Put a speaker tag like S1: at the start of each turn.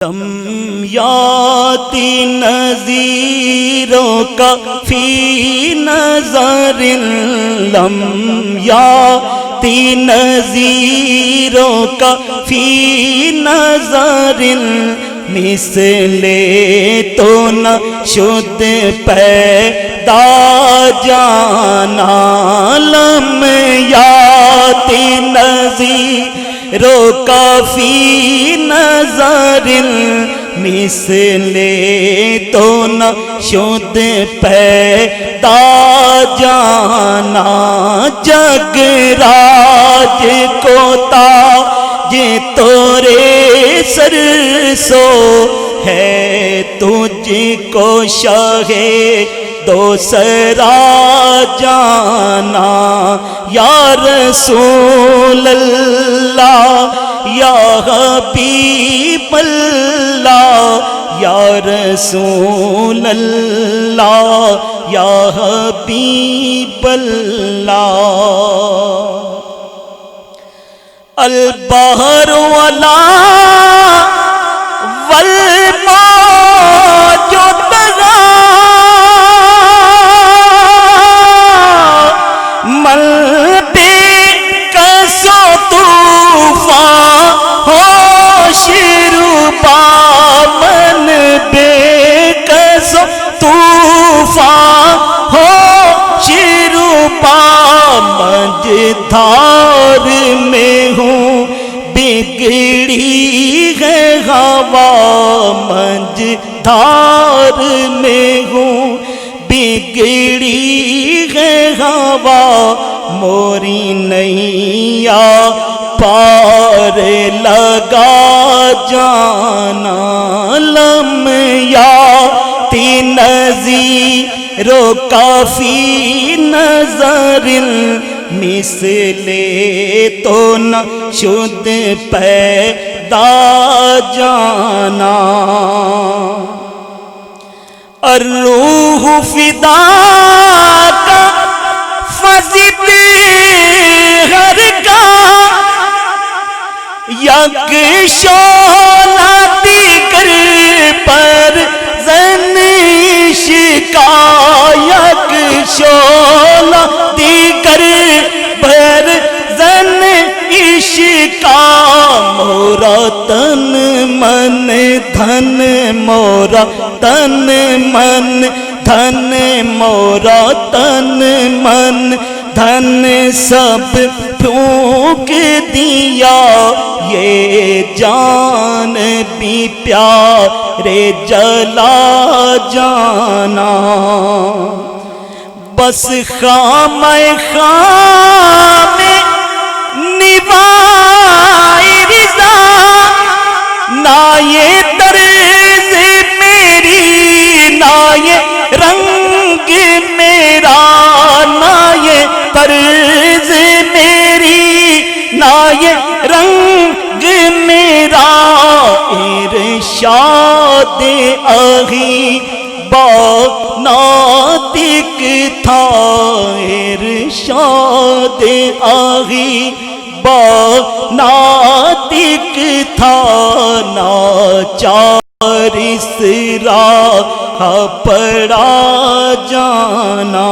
S1: لم یاتی نذیروں کا فی نظر، لم یاتی نذیروں کا فی نظر، مثل تو نہ شد پیدا جانا، لم یاتی نذیروں کا فی نظر، مثل تو نہ شد پیدا جانا، جگ راج کو تاج تورے سر سو ہے، تجھ کو شاہ دو سرا جانا، یا رسول اللہ یا حبیب اللہ، یا رسول اللہ یا حبیب اللہ۔ البحر ولا والموج طغى، من بکس طوفان ہوش روبا، من بکس طوفان ہوش روبا، مجدھار میں ہوں بگڑی ہے ہوا، مجدھار میں ہوں بگڑی ہے ہوا، موری نیا پار لگا جانا، لم یاتی نذیروں کا فی نظر، مثل تو نہ شد پیدا جانا، الروح فداک فزد ہر کا، یک شعلہ دیگر پر زنش کا، یک شعلہ دیگر پر زنش کا، مورا تن من دھن، مورا تن من دھن، مورا تن من دھن سب پھونک دیا، یہ جان بھی پیارے جلا جانا، بس خام خام نبھائے رضا، نہ یہ طرز میری نہ یہ رنگ میرا، نہ یہ طرز میری نہ یہ رنگ میرا، ارشاد آغی با ناطق تھا، ارشاد آغی با ناطق تھا، ناچار اس راہ پڑا جانا۔